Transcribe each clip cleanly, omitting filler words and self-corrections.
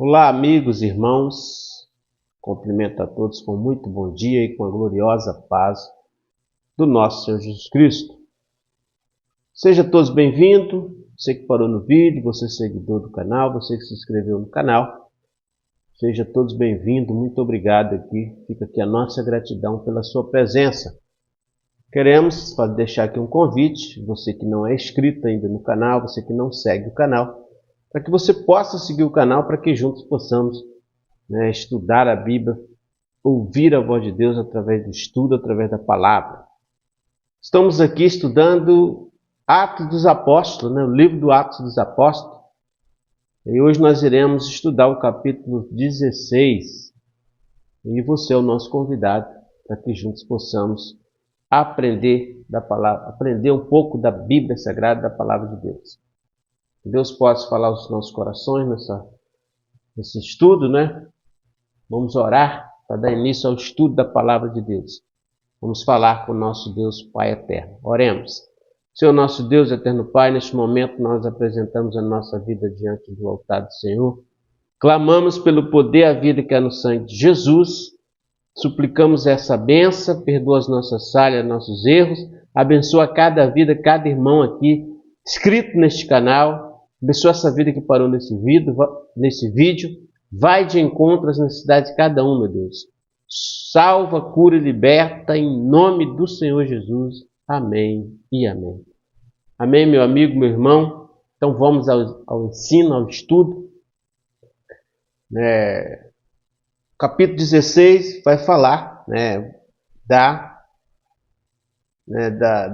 Olá, amigos, irmãos. Cumprimento a todos com muito bom dia e com a gloriosa paz do nosso Senhor Jesus Cristo. Sejam todos bem-vindos. Você que parou no vídeo, você seguidor do canal, você que se inscreveu no canal. Sejam todos bem-vindos. Muito obrigado aqui. Fica aqui a nossa gratidão pela sua presença. Queremos deixar aqui um convite, você que não é inscrito ainda no canal, você que não segue o canal, para que você possa seguir o canal, para que juntos possamos estudar a Bíblia, ouvir a voz de Deus através do estudo, através da palavra. Estamos aqui estudando Atos dos Apóstolos, o livro do Atos dos Apóstolos, e hoje nós iremos estudar o capítulo 16, e você é o nosso convidado, para que juntos possamos aprender da palavra, aprender um pouco da Bíblia Sagrada, da palavra de Deus. Que Deus possa falar aos nossos corações nesse estudo, Vamos orar para dar início ao estudo da palavra de Deus. Vamos falar com o nosso Deus Pai eterno. Oremos. Senhor nosso Deus, eterno Pai, neste momento nós apresentamos a nossa vida diante do altar do Senhor. Clamamos pelo poder e a vida que há no sangue de Jesus. Suplicamos essa bênção, perdoa as nossas falhas, nossos erros. Abençoa cada vida, cada irmão aqui inscrito neste canal. Abençoa essa vida que parou nesse vídeo. Vai de encontro às necessidades de cada um, meu Deus. Salva, cura e liberta em nome do Senhor Jesus. Amém e amém. Amém, meu amigo, meu irmão. Então vamos ao ensino, ao estudo. Capítulo 16 vai falar da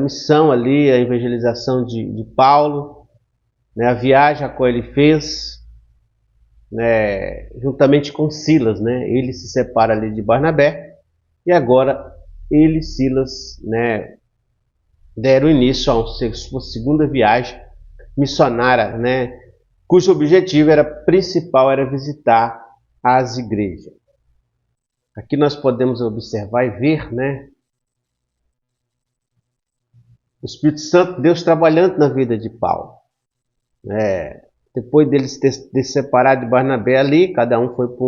missão ali, a evangelização de Paulo, a viagem a qual ele fez, juntamente com Silas, ele se separa ali de Barnabé e agora ele e Silas deram início a sua segunda viagem missionária, cujo objetivo principal era visitar as igrejas. Aqui nós podemos observar e ver, o Espírito Santo, Deus trabalhando na vida de Paulo. Depois deles ter se separado de Barnabé ali, cada um foi para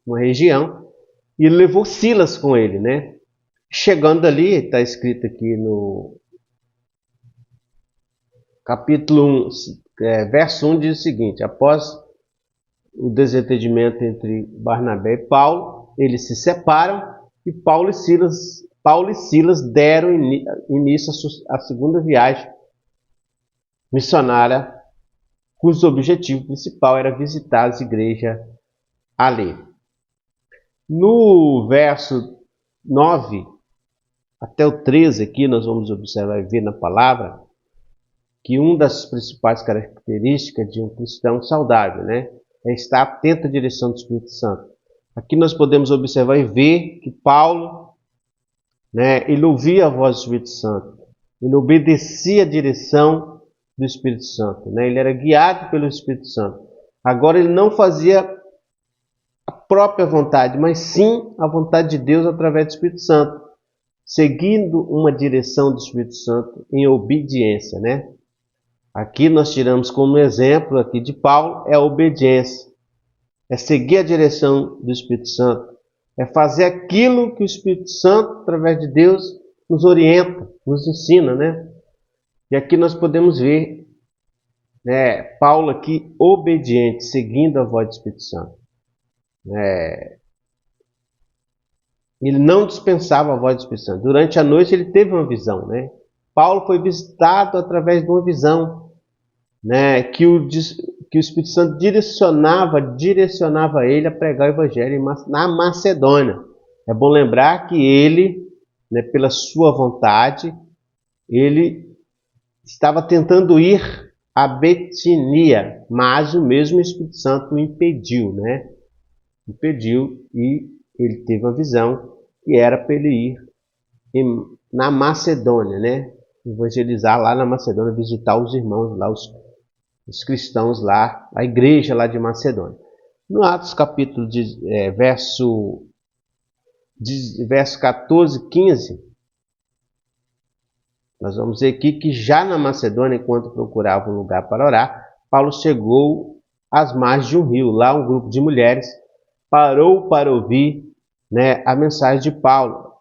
uma região, e ele levou Silas com ele, Chegando ali, está escrito aqui no capítulo 1, verso 1, diz o seguinte: após o desentendimento entre Barnabé e Paulo, eles se separam e Paulo e Silas deram início à segunda viagem missionária, cujo objetivo principal era visitar as igrejas ali. No verso 9 até o 13 aqui nós vamos observar e ver na palavra que uma das principais características de um cristão saudável, é estar atento à direção do Espírito Santo. Aqui nós podemos observar e ver que Paulo, ele ouvia a voz do Espírito Santo, ele obedecia a direção do Espírito Santo, ele era guiado pelo Espírito Santo. Agora ele não fazia a própria vontade, mas sim a vontade de Deus através do Espírito Santo, seguindo uma direção do Espírito Santo em obediência, Aqui nós tiramos como exemplo aqui de Paulo a obediência, é seguir a direção do Espírito Santo, é fazer aquilo que o Espírito Santo, através de Deus, nos orienta, nos ensina, E aqui nós podemos ver, Paulo aqui obediente, seguindo a voz do Espírito Santo. Ele não dispensava a voz do Espírito Santo. Durante a noite ele teve uma visão, Paulo foi visitado através de uma visão, que o Espírito Santo direcionava ele a pregar o Evangelho na Macedônia. É bom lembrar que ele, pela sua vontade, ele estava tentando ir a Betinia, mas o mesmo Espírito Santo o impediu, Impediu, e ele teve uma visão que era para ele ir na Macedônia, evangelizar lá na Macedônia, visitar os irmãos lá, os cristãos lá, a igreja lá de Macedônia. No Atos capítulo verso 14, 15, nós vamos ver aqui que já na Macedônia, enquanto procurava um lugar para orar, Paulo chegou às margens de um rio. Lá um grupo de mulheres parou para ouvir, né, a mensagem de Paulo,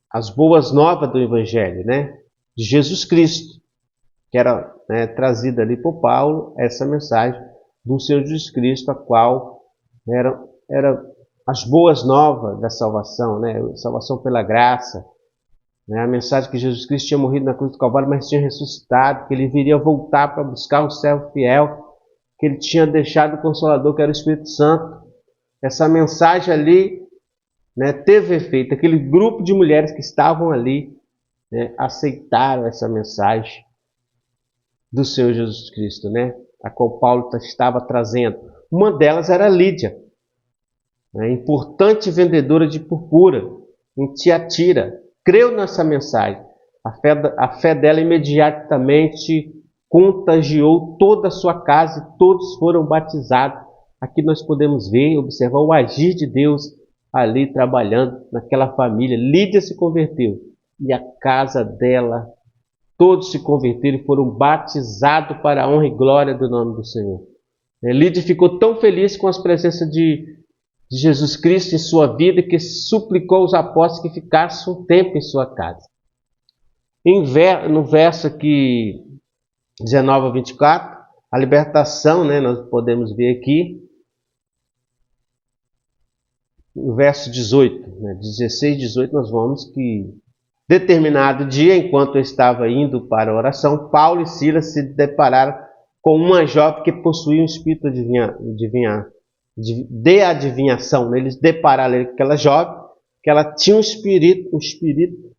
as boas novas do Evangelho, né, de Jesus Cristo, que era, né, trazida ali por Paulo, essa mensagem do Senhor Jesus Cristo, a qual era as boas novas da salvação, né, salvação pela graça, né, a mensagem que Jesus Cristo tinha morrido na cruz do Calvário, mas tinha ressuscitado, que ele viria voltar para buscar um servo fiel, que ele tinha deixado o Consolador, que era o Espírito Santo. Essa mensagem ali, né, teve efeito. Aquele grupo de mulheres que estavam ali, né, aceitaram essa mensagem do Senhor Jesus Cristo, né, a qual Paulo estava trazendo. Uma delas era Lídia, né, importante vendedora de purpura em Tiatira. Creu nessa mensagem. A fé dela imediatamente contagiou toda a sua casa e todos foram batizados. Aqui nós podemos ver, observar o agir de Deus ali trabalhando naquela família. Lídia se converteu e a casa dela, todos se converteram e foram batizados para a honra e glória do nome do Senhor. Lídia ficou tão feliz com as presenças de Jesus Cristo em sua vida que suplicou aos apóstolos que ficassem um tempo em sua casa. No verso aqui 19 a 24, a libertação, né, nós podemos ver aqui, no verso 18, né, 16 e 18, nós vamos que determinado dia, enquanto eu estava indo para a oração, Paulo e Silas se depararam com uma jovem que possuía um espírito de adivinhação, né? Eles depararam com aquela jovem, que ela tinha um espírito,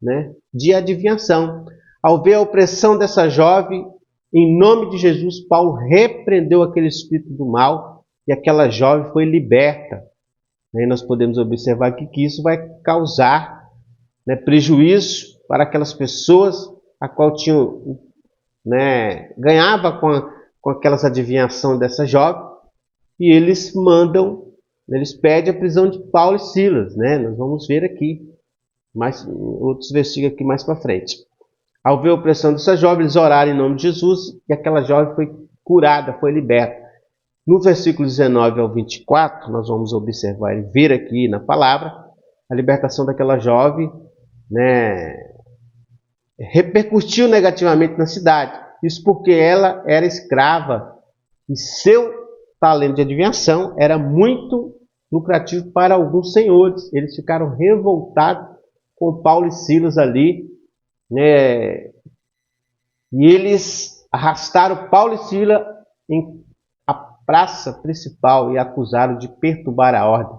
né, de adivinhação. Ao ver a opressão dessa jovem, em nome de Jesus, Paulo repreendeu aquele espírito do mal e aquela jovem foi liberta. E nós podemos observar aqui que isso vai causar, né, prejuízo para aquelas pessoas a qual tinham, né, ganhava com aquelas adivinhações dessa jovem. E eles pedem a prisão de Paulo e Silas, né? Nós vamos ver aqui outros versículos aqui mais para frente. Ao ver a opressão dessa jovem, eles oraram em nome de Jesus e aquela jovem foi curada, foi liberta. No versículo 19 ao 24, nós vamos observar e ver aqui na palavra a libertação daquela jovem, né, repercutiu negativamente na cidade. Isso porque ela era escrava e seu talento de adivinhação era muito lucrativo para alguns senhores. Eles ficaram revoltados com Paulo e Silas ali, né? E eles arrastaram Paulo e Silas em a praça principal e acusaram de perturbar a ordem.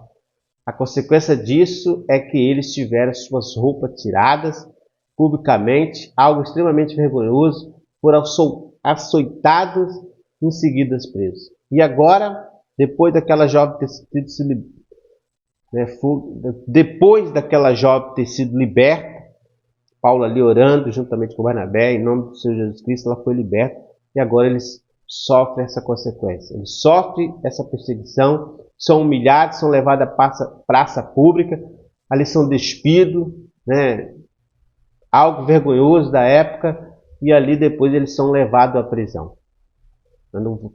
A consequência disso é que eles tiveram suas roupas tiradas publicamente, algo extremamente vergonhoso, foram açoitados e em seguida presos. E agora, depois daquela jovem ter sido liberta, Paulo ali orando juntamente com Barnabé, em nome do Senhor Jesus Cristo, ela foi liberta e agora eles sofrem essa consequência. Eles sofrem essa perseguição, são humilhados, são levados à praça pública, ali são despidos, né? Algo vergonhoso da época, e ali depois eles são levados à prisão. No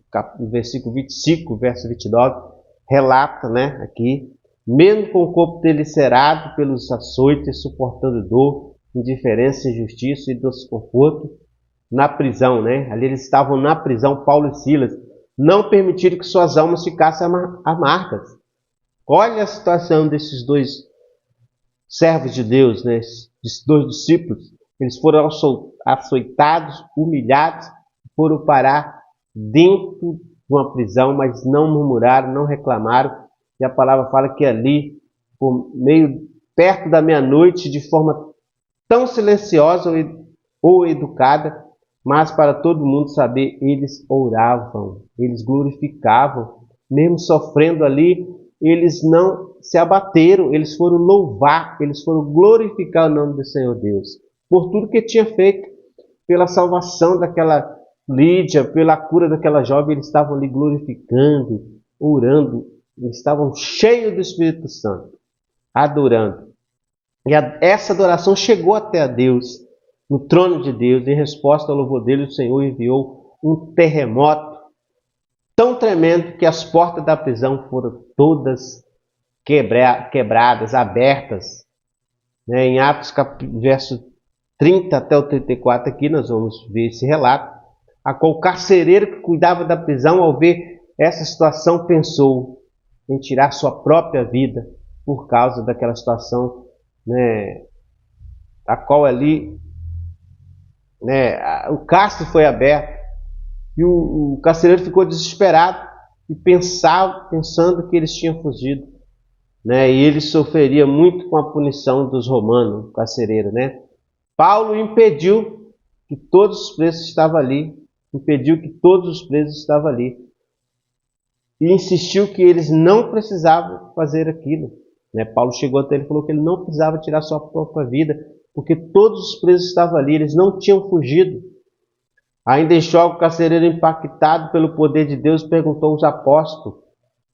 versículo 25, verso 29, relata, né, aqui, mesmo com o corpo delicerado pelos açoites, suportando dor, indiferença, injustiça e desconforto, na prisão, né? Ali eles estavam na prisão, Paulo e Silas, não permitiram que suas almas ficassem amargas. Olha a situação desses dois servos de Deus, né? Esses dois discípulos. Eles foram açoitados, humilhados, foram parar dentro de uma prisão, mas não murmuraram, não reclamaram. E a palavra fala que ali, perto da meia-noite, de forma tão silenciosa ou educada, mas para todo mundo saber, eles oravam, eles glorificavam, mesmo sofrendo ali, eles não se abateram, eles foram louvar, eles foram glorificar o nome do Senhor Deus, por tudo que tinha feito, pela salvação daquela Lídia, pela cura daquela jovem, eles estavam ali glorificando, orando, eles estavam cheios do Espírito Santo, adorando. E essa adoração chegou até a Deus, no trono de Deus. Em resposta ao louvor dele, o Senhor enviou um terremoto tão tremendo que as portas da prisão foram todas quebradas, abertas. Em Atos, verso 30 até o 34, aqui nós vamos ver esse relato, a qual o carcereiro que cuidava da prisão, ao ver essa situação, pensou em tirar sua própria vida por causa daquela situação, a qual ali o cárcere foi aberto e o carcereiro ficou desesperado e pensando que eles tinham fugido, e ele sofreria muito com a punição dos romanos, o carcereiro, Paulo impediu que todos os presos estavam ali, e insistiu que eles não precisavam fazer aquilo. Paulo chegou até ele e falou que ele não precisava tirar sua própria vida, porque todos os presos estavam ali, eles não tinham fugido. Ainda em choque, o carcereiro, impactado pelo poder de Deus, perguntou aos apóstolos.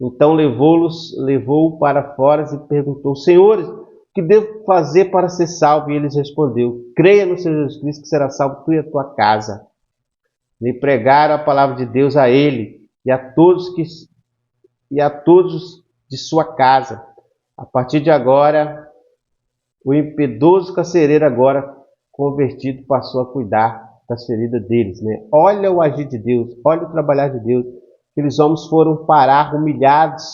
Então levou-o para fora e perguntou: Senhores, o que devo fazer para ser salvo? E eles respondeu: Creia no Senhor Jesus Cristo, que será salvo tu e a tua casa. E pregaram a palavra de Deus a ele e a todos de sua casa. A partir de agora, o impiedoso carcereiro, agora convertido, passou a cuidar das feridas deles. Olha o agir de Deus, olha o trabalhar de Deus. Aqueles homens foram parar humilhados,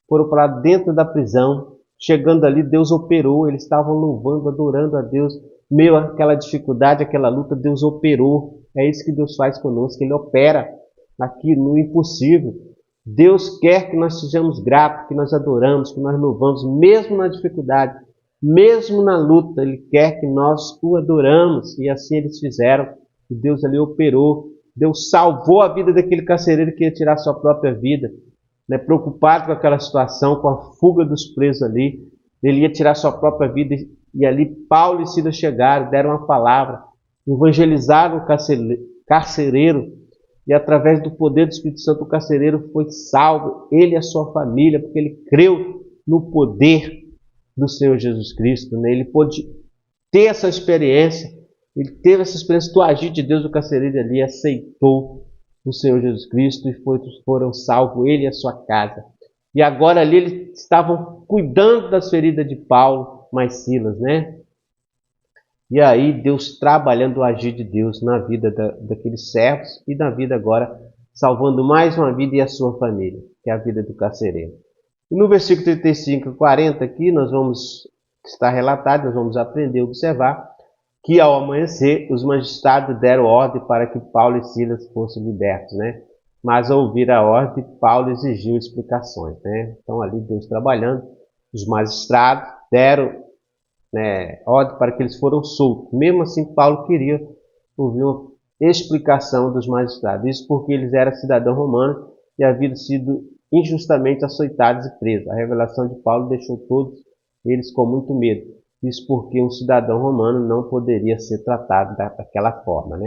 foram para dentro da prisão. Chegando ali, Deus operou, eles estavam louvando, adorando a Deus. Meio àquela dificuldade, aquela luta, Deus operou. É isso que Deus faz conosco, Ele opera aqui no impossível. Deus quer que nós sejamos gratos, que nós adoramos, que nós louvamos, mesmo na dificuldade, mesmo na luta. Ele quer que nós o adoramos, e assim eles fizeram. E Deus ali operou. Deus salvou a vida daquele carcereiro que ia tirar sua própria vida, preocupado com aquela situação, com a fuga dos presos ali. Ele ia tirar sua própria vida, e ali Paulo e Silas chegaram, deram uma palavra, evangelizaram o carcereiro, e através do poder do Espírito Santo o carcereiro foi salvo, ele e a sua família, porque ele creu no poder do Senhor Jesus Cristo. Ele pôde ter essa experiência, ele teve essa experiência do agir de Deus. O carcereiro ali aceitou o Senhor Jesus Cristo e foram salvos, ele e a sua casa. E agora ali eles estavam cuidando das feridas de Paulo, mais Silas, E aí Deus trabalhando o agir de Deus na vida daqueles servos e na vida agora, salvando mais uma vida e a sua família, que é a vida do carcereiro. E no versículo 35 e 40 aqui, está relatado, nós vamos aprender a observar que ao amanhecer os magistrados deram ordem para que Paulo e Silas fossem libertos, Mas ao ouvir a ordem, Paulo exigiu explicações, Então ali Deus trabalhando, os magistrados deram ordem para que eles foram soltos. Mesmo assim, Paulo queria ouvir uma explicação dos magistrados. Isso porque eles eram cidadãos romanos e haviam sido injustamente açoitados e presos. A revelação de Paulo deixou todos eles com muito medo. Isso porque um cidadão romano não poderia ser tratado daquela forma,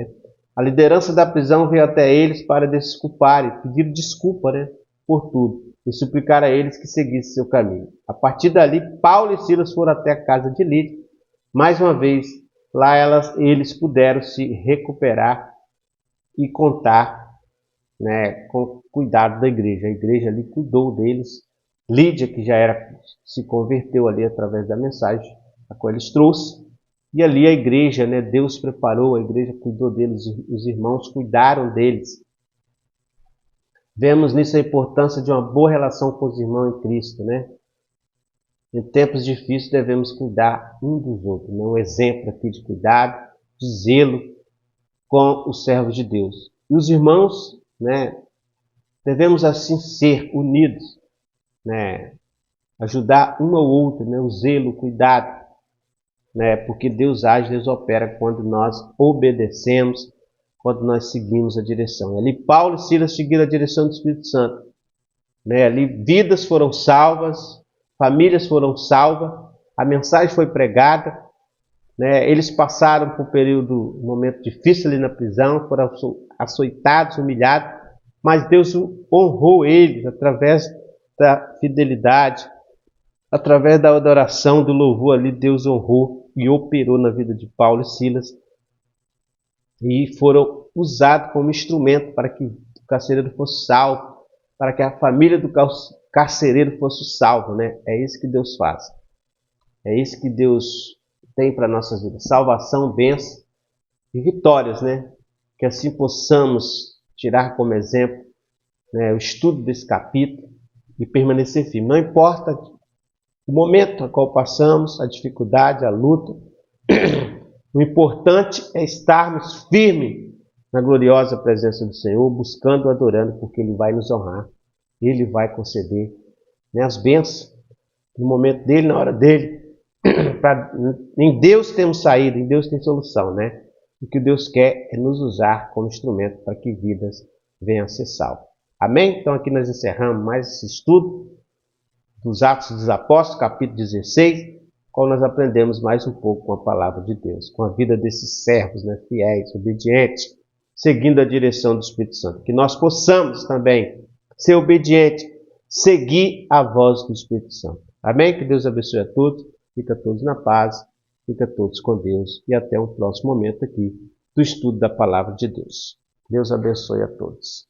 A liderança da prisão veio até eles para desculparem, pedir desculpa, por tudo, e suplicar a eles que seguissem seu caminho. A partir dali, Paulo e Silas foram até a casa de Lídia. Mais uma vez, lá eles puderam se recuperar e contar, com cuidado da igreja. A igreja ali cuidou deles. Lídia, que se converteu ali através da mensagem a qual eles trouxeram, e ali a igreja, Deus preparou, a igreja cuidou deles, os irmãos cuidaram deles. Vemos nisso a importância de uma boa relação com os irmãos em Cristo, Em tempos difíceis devemos cuidar um dos outros, Um exemplo aqui de cuidado, de zelo com os servos de Deus. E os irmãos, devemos assim ser unidos, Ajudar um ao outro, o zelo, o cuidado, porque Deus age, Deus opera quando nós obedecemos, quando nós seguimos a direção. Ali Paulo e Silas seguiram a direção do Espírito Santo. Ali vidas foram salvas, famílias foram salvas, a mensagem foi pregada. Eles passaram por um momento difícil ali na prisão, foram açoitados, humilhados, mas Deus honrou eles através da fidelidade, através da adoração, do louvor ali. Deus honrou e operou na vida de Paulo e Silas, e foram usados como instrumento para que o carcereiro fosse salvo, para que a família do carcereiro fosse salva, né? É isso que Deus faz. É isso que Deus tem para nossas vidas. Salvação, bênção e vitórias, né? Que assim possamos tirar como exemplo, né, o estudo desse capítulo e permanecer firme. Não importa o momento a qual passamos, a dificuldade, a luta, o importante é estarmos firmes na gloriosa presença do Senhor, buscando, adorando, porque Ele vai nos honrar. Ele vai conceder, né, as bênçãos no momento dele, na hora dele. Em Deus temos saída, em Deus tem solução, né? O que Deus quer é nos usar como instrumento para que vidas venham a ser salvas. Amém? Então aqui nós encerramos mais esse estudo dos Atos dos Apóstolos, capítulo 16, qual nós aprendemos mais um pouco com a palavra de Deus, com a vida desses servos, né, fiéis, obedientes, seguindo a direção do Espírito Santo. Que nós possamos também ser obedientes, seguir a voz do Espírito Santo. Amém? Que Deus abençoe a todos, fica todos na paz, fica todos com Deus e até um próximo momento aqui do estudo da palavra de Deus. Deus abençoe a todos.